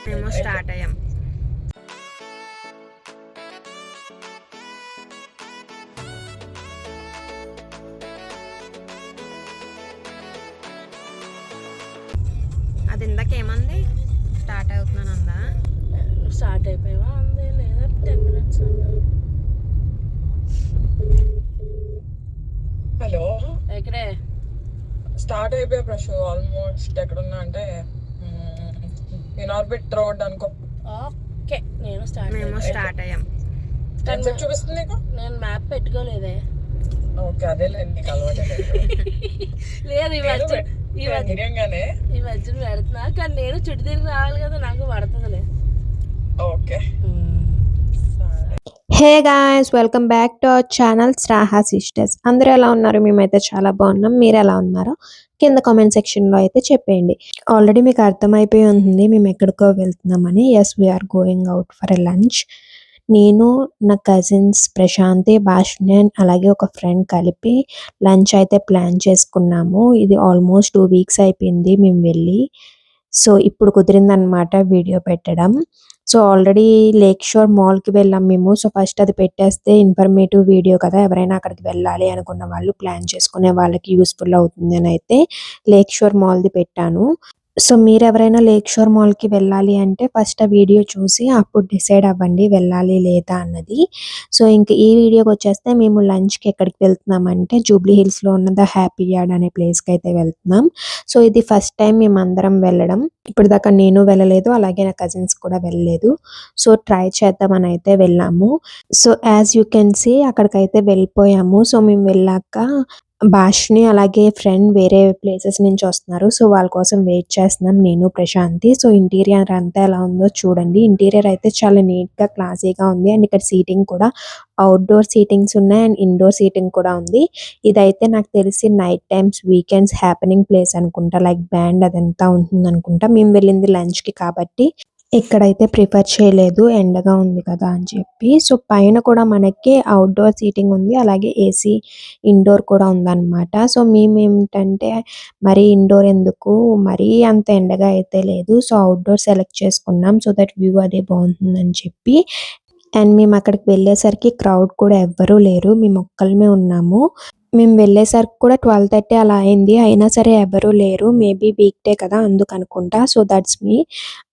మేము స్టార్ట్ అయ్యాం. అది ఇందాకేమంది? స్టార్ట్ అవుతున్నాను అందా? స్టార్ట్ అయిపోయావా అంది, లేదా 10 minutes అన్నా. హలో, ఎక్కడే స్టార్ట్ అయిపోయా ప్రశు. ఆల్మోస్ట్ ఎక్కడున్నా అంటే ఇనార్బిట్ రోడ్ అనుకో. ఓకే, నేను స్టార్ట్ మేము స్టార్ట్ అయ్యాం. ఎంతసేపు చూపిస్తుంది నీకు? నేను మ్యాప్ పెట్టుకోలేదే. ఓకే, అదేలే, నీకు అలవాటే లేదు. లేదు ఈ మధ్యన పెడుతున్నా, కానీ నేను చుట్టు తిరిగి రావాలి కదా, నాకు పడుతుందిలే. Okay, hey guys, welcome back to our channel Shraha sisters. అందరూ ఎలా ఉన్నారు? మేమైతే చాలా బాగున్నాం. మీరు ఎలా ఉన్నారో కింద కామెంట్ సెక్షన్లో అయితే చెప్పేయండి. ఆల్రెడీ మీకు అర్థమైపోయి ఉంటుంది మేము ఎక్కడికో వెళ్తున్నామని. Yes, we are going out for a lunch. నేను, నా కజిన్స్ ప్రశాంతి, భాషిని అలాగే ఒక ఫ్రెండ్ కలిపి లంచ్ అయితే ప్లాన్ చేసుకున్నాము. ఇది ఆల్మోస్ట్ 2 weeks అయిపోయింది మేము వెళ్ళి. సో ఇప్పుడు కుదిరిందనమాట వీడియో పెట్టడం. సో ఆల్రెడీ లేక్ షోర్ మాల్కి వెళ్ళాం మేము. సో ఫస్ట్ అది పెట్టేస్తే ఇన్ఫర్మేటివ్ వీడియో కదా, ఎవరైనా అక్కడికి వెళ్ళాలి అనుకున్న వాళ్ళు, ప్లాన్ చేసుకునే వాళ్ళకి యూస్ఫుల్ అవుతుంది అని అయితే లేక్ షోర్ మాల్ది పెట్టాను. సో మీరు ఎవరైనా లేక్ షోర్ మాల్కి వెళ్ళాలి అంటే ఫస్ట్ ఆ వీడియో చూసి అప్పుడు డిసైడ్ అవ్వండి వెళ్ళాలి లేదా అన్నది. సో ఇంక ఈ వీడియోకి వచ్చేస్తే మేము లంచ్కి ఎక్కడికి వెళ్తున్నామంటే జూబ్లీ హిల్స్లో ఉన్న ద హ్యాపీ యార్డ్ అనే ప్లేస్కి అయితే వెళ్తున్నాం. సో ఇది ఫస్ట్ టైం మేము అందరం వెళ్ళడం. ఇప్పుడు దాకా నేను వెళ్ళలేదు, అలాగే నా కజిన్స్ కూడా వెళ్ళలేదు. సో ట్రై చేద్దామని అయితే వెళ్ళాము. So as you can see అక్కడికైతే వెళ్ళిపోయాము. సో మేము వెళ్ళాక భాషని అలాగే ఫ్రెండ్ వేరే ప్లేసెస్ నుంచి వస్తున్నారు. సో వాళ్ళ కోసం వెయిట్ చేస్తున్నాం నేను, ప్రశాంతి. సో ఇంటీరియర్ అంతా ఎలా ఉందో చూడండి. ఇంటీరియర్ అయితే చాలా నీట్గా క్లాసీగా ఉంది. అండ్ ఇక్కడ సీటింగ్ కూడా అవుట్డోర్ సీటింగ్స్ ఉన్నాయి అండ్ ఇండోర్ సీటింగ్ కూడా ఉంది. ఇదైతే నాకు తెలిసి night times, weekends happening place అనుకుంటా. లైక్ బ్యాండ్ అదంతా ఉంటుంది అనుకుంటా. మేము వెళ్ళింది లంచ్కి కాబట్టి ఇక్కడైతే ప్రిఫర్ చేయలేదు, ఎండగా ఉంది కదా అని చెప్పి. సో పైన కూడా మనకి అవుట్డోర్ సీటింగ్ ఉంది, అలాగే ఏసీ ఇండోర్ కూడా ఉందన్నమాట. సో మేము ఏమిటంటే మరీ ఇండోర్ ఎందుకు, మరీ అంత ఎండగా అయితే లేదు, సో అవుట్డోర్ సెలెక్ట్ చేసుకున్నాం. సో దట్ వ్యూ అదే బాగుంటుందని చెప్పి. అండ్ మేము అక్కడికి వెళ్ళేసరికి క్రౌడ్ కూడా ఎవ్వరూ లేరు, మేము ఒక్కళ్ళమే ఉన్నాము. మేము వెళ్ళేసరికి కూడా 12:30 అలా అయింది, అయినా సరే ఎవరూ లేరు. మేబీ వీక్ డే కదా అందుకు అనుకుంటా. So that's me,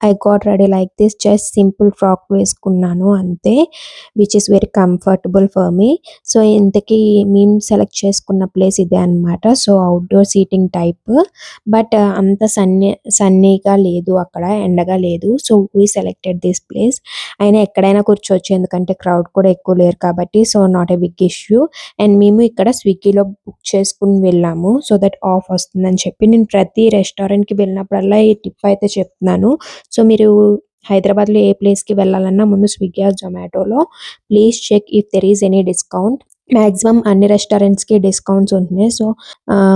I got ready like this. Just simple frock వేసుకున్నాను అంతే, which is very comfortable for me. So ఇంతకీ మేము సెలెక్ట్ చేసుకున్న ప్లేస్ ఇదే అనమాట. So outdoor seating type, but అంత సన్నీగా లేదు, అక్కడ ఎండగా లేదు. So we selected this place. అయినా ఎక్కడైనా కూర్చోవచ్చు, ఎందుకంటే క్రౌడ్ కూడా ఎక్కువ లేరు కాబట్టి. So not a big issue. And మేము ఇక్కడ స్విగ్గీలో బుక్ చేసుకుని వెళ్ళాము, సో దట్ ఆఫ్ వస్తుందని చెప్పి. నేను ప్రతి రెస్టారెంట్కి వెళ్ళినప్పుడల్లా ఈ టిప్ అయితే చెప్తున్నాను. సో మీరు హైదరాబాద్లో ఏ ప్లేస్కి వెళ్ళాలన్నా ముందు స్విగ్గీ ఆర్ జొమాటోలో please check if there is any discount. Maximum అన్ని రెస్టారెంట్స్కి డిస్కౌంట్స్ ఉంటున్నాయి. సో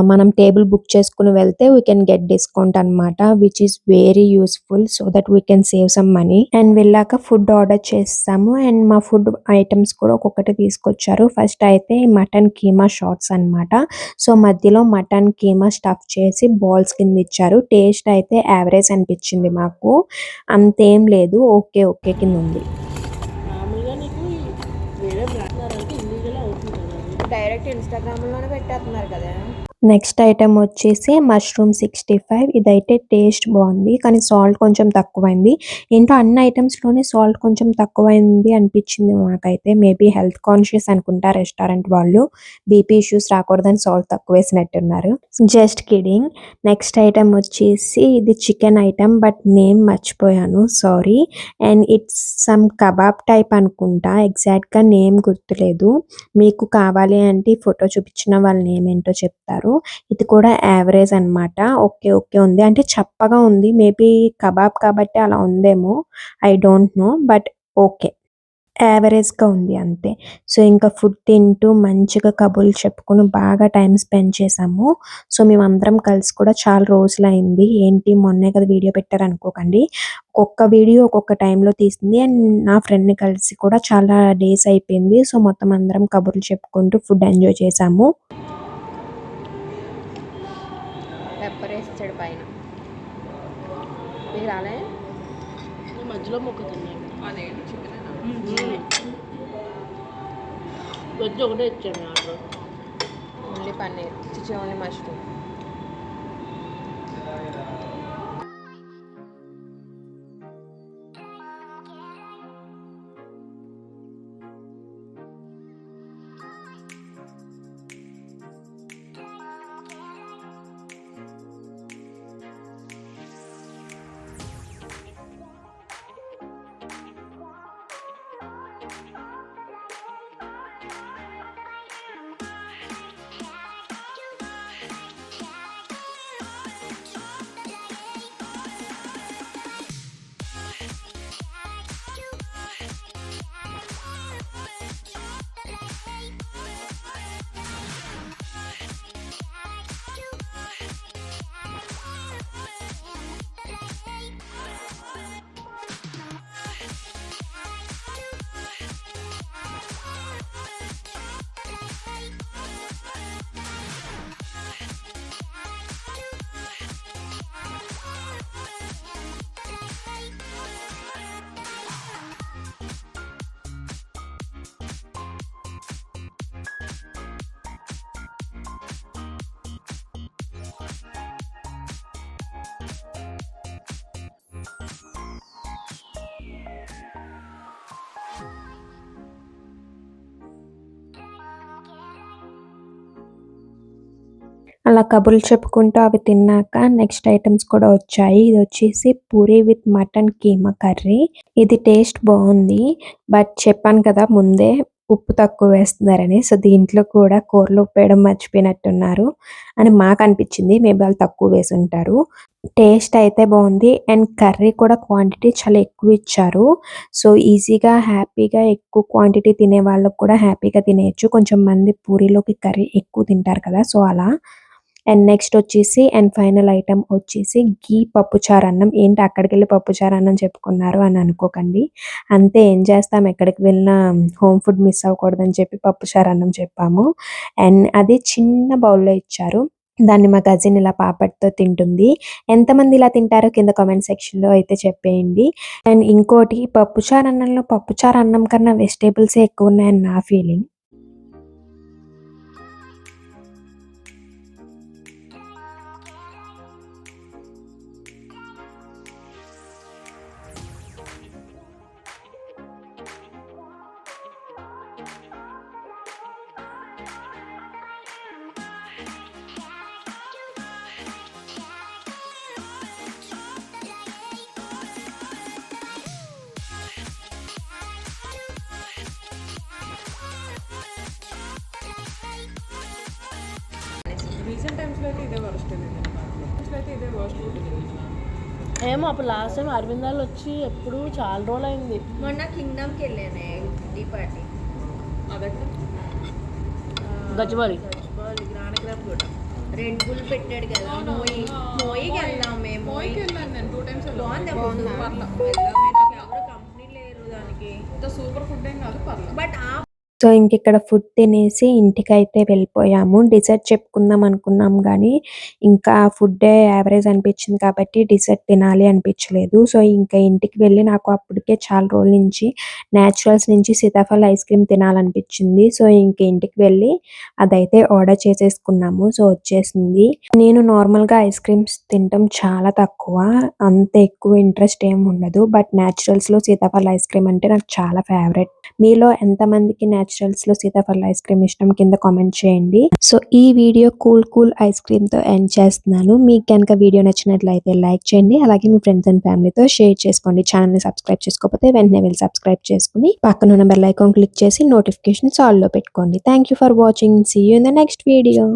మనం టేబుల్ బుక్ చేసుకుని వెళ్తే వీ కెన్ గెట్ డిస్కౌంట్ అనమాట, which is very useful. So that we can save some money. And వెళ్ళాక ఫుడ్ ఆర్డర్ చేస్తాము. అండ్ మా ఫుడ్ ఐటమ్స్ కూడా ఒక్కొక్కటి తీసుకొచ్చారు. ఫస్ట్ అయితే మటన్ కీమా షార్ట్స్ అనమాట. సో మధ్యలో మటన్ కీమా స్టఫ్ చేసి బాల్స్ కింద ఇచ్చారు. టేస్ట్ అయితే యావరేజ్ అనిపించింది మాకు, అంతేం లేదు, ఓకే ఓకే కింద ఉంది. మామూలుగా నీకు వేరే బ్రాండ్ ఇల్లీగల్ అవుతుంది కదా. డైరెక్ట్ ఇన్స్టాగ్రామ్లోనే పెట్టేస్తున్నారు కదా. నెక్స్ట్ ఐటమ్ వచ్చేసి మష్రూమ్ 65. ఇదైతే టేస్ట్ బాగుంది, కానీ సాల్ట్ కొంచెం తక్కువైంది. ఏంటో అన్ని ఐటమ్స్లోనే సాల్ట్ కొంచెం తక్కువైంది అనిపించింది నాకైతే. మేబీ హెల్త్ కాన్షియస్ అనుకుంటా రెస్టారెంట్ వాళ్ళు, బీపీ ఇష్యూస్ రాకూడదని సాల్ట్ తక్కువ వేసినట్టున్నారు. Just kidding. నెక్స్ట్ ఐటమ్ వచ్చేసి ఇది చికెన్ ఐటమ్, బట్ నేమ్ మర్చిపోయాను, sorry. And it's some kebab type అనుకుంటా, ఎగ్జాక్ట్గా నేమ్ గుర్తులేదు. మీకు కావాలి అంటే ఈ ఫోటో చూపించిన వాళ్ళ నేమ్ ఏంటో చెప్తారు. ఇది కూడా యావరేజ్ అనమాట, ఓకే ఓకే ఉంది. అంటే చప్పగా ఉంది, మేబీ కబాబ్ కాబట్టి అలా ఉందేమో, I don't know, but okay యావరేజ్గా ఉంది అంతే. సో ఇంకా ఫుడ్ తింటూ మంచిగా కబుర్లు చెప్పుకొని బాగా టైం స్పెండ్ చేసాము. సో మేమందరం కలిసి కూడా చాలా రోజులు అయింది. ఏంటి మొన్నే కదా వీడియో పెట్టారు అనుకోకండి, ఒక్కొక్క వీడియో ఒక్కొక్క టైంలో తీసింది. అండ్ నా ఫ్రెండ్ని కలిసి కూడా చాలా డేస్ అయిపోయింది. సో మొత్తం అందరం కబుర్లు చెప్పుకుంటూ ఫుడ్ ఎంజాయ్ చేసాము. పెప్పర్ వేసాడు పైన, మీకు రాలే? వెజ్లో ముక్క తిన్నాను. అదేంటి చికెన్ వెజ్ ఒకటే ఇచ్చాను order. Only paneer, only mushroom. అలా కబుర్లు చెప్పుకుంటూ అవి తిన్నాక నెక్స్ట్ ఐటమ్స్ కూడా వచ్చాయి. ఇది వచ్చేసి puri with mutton keema curry. ఇది టేస్ట్ బాగుంది. బట్ చెప్పాను కదా ముందే ఉప్పు తక్కువ వేస్తున్నారని. సో దీంట్లో కూడా కూరలో ఉప్పు వేయడం మర్చిపోయినట్టున్నారు అని మాకు అనిపించింది. మేబీ వాళ్ళు తక్కువ వేసి ఉంటారు. టేస్ట్ అయితే బాగుంది అండ్ కర్రీ కూడా క్వాంటిటీ చాలా ఎక్కువ ఇచ్చారు. సో ఈజీగా హ్యాపీగా ఎక్కువ క్వాంటిటీ తినే వాళ్ళకు కూడా హ్యాపీగా తినేయచ్చు. కొంచెం మంది పూరీలోకి కర్రీ ఎక్కువ తింటారు కదా, సో అలా. అండ్ నెక్స్ట్ వచ్చేసి అండ్ ఫైనల్ ఐటమ్ వచ్చేసి ఘీ పప్పుచారు అన్నం. ఏంటి అక్కడికి వెళ్ళి పప్పుచారు అన్నం చెప్పుకున్నారు అని అనుకోకండి. అంతే, ఏం చేస్తాం, ఎక్కడికి వెళ్ళినా హోమ్ ఫుడ్ మిస్ అవ్వకూడదని చెప్పి పప్పుచారు అన్నం చెప్పాము. అండ్ అది చిన్న బౌల్లో ఇచ్చారు. దాన్ని మా కజిన్ ఇలా పాపడ్తో తింటుంది. ఎంతమంది ఇలా తింటారో కింద కామెంట్ సెక్షన్లో అయితే చెప్పేయండి. అండ్ ఇంకోటి, పప్పుచారు అన్నంలో పప్పుచారు అన్నం కన్నా వెజిటేబుల్సే ఎక్కువ ఉన్నాయని నా ఫీలింగ్. రీసెంట్ టైమ్స్లో అయితే ఇదే వర్స్ట్ అయితే ఇదే వర్స్ట్ ఫుడ్. ఏమో అప్పుడు లాస్ట్ టైం అరవిందాలు వచ్చి ఎప్పుడు చాలా రోజులు అయింది. మొన్న కింగ్డమ్కి వెళ్ళానే దీపాటి. అదెక్కడ? గచ్చిబౌలి కూడా రెడ్ బుల్ పెట్టాడు కదా, మోయికి వెళ్దాం. మేము మోయికి వెళ్ళాను నేను 2 times. బాగుంది. ఎవరు కంపెనీ లేరు దానికి. ఇంత సూపర్ ఫుడ్ ఏం కాదు, పర్లేదు. బట్ సో ఇంక ఇక్కడ ఫుడ్ తినేసి ఇంటికైతే వెళ్ళిపోయాము. డిజర్ట్ చెప్పుకుందాం అనుకున్నాం కానీ ఇంకా ఫుడ్డే యావరేజ్ అనిపించింది కాబట్టి డిజర్ట్ తినాలి అనిపించలేదు. సో ఇంకా ఇంటికి వెళ్ళి నాకు అప్పటికే చాలా రోజుల నుంచి న్యాచురల్స్ నుంచి సీతాఫల ఐస్ క్రీమ్ తినాలనిపించింది. సో ఇంక ఇంటికి వెళ్ళి అదైతే ఆర్డర్ చేసేసుకున్నాము. సో వచ్చేసింది. నేను నార్మల్గా ఐస్ క్రీమ్స్ తినటం చాలా తక్కువ, అంత ఎక్కువ ఇంట్రెస్ట్ ఏమి ఉండదు. బట్ న్యాచురల్స్లో సీతాఫల ఐస్ క్రీమ్ అంటే నాకు చాలా ఫేవరెట్. మీలో ఎంతమందికి న్యాచురల్స్ లో సీతాఫల ఐస్ క్రీమ్ ఇష్టం కింద కామెంట్ చేయండి. సో ఈ వీడియో కూల్ ఐస్ క్రీమ్ తో ఎండ్ చేస్తున్నాను. మీకు కనుక వీడియో నచ్చినట్లయితే లైక్ చేయండి. అలాగే మీ ఫ్రెండ్స్ అండ్ ఫ్యామిలీతో షేర్ చేసుకోండి. ఛానల్ ని సబ్స్క్రైబ్ చేసుకోకపోతే వెంటనే వెళ్ళి సబ్స్క్రైబ్ చేసుకుని పక్కన ఉన్న బెల్ ఐకాన్ క్లిక్ చేసి నోటిఫికేషన్స్ ఆల్ లో పెట్టుకోండి. Thank you for watching. See you in the next video.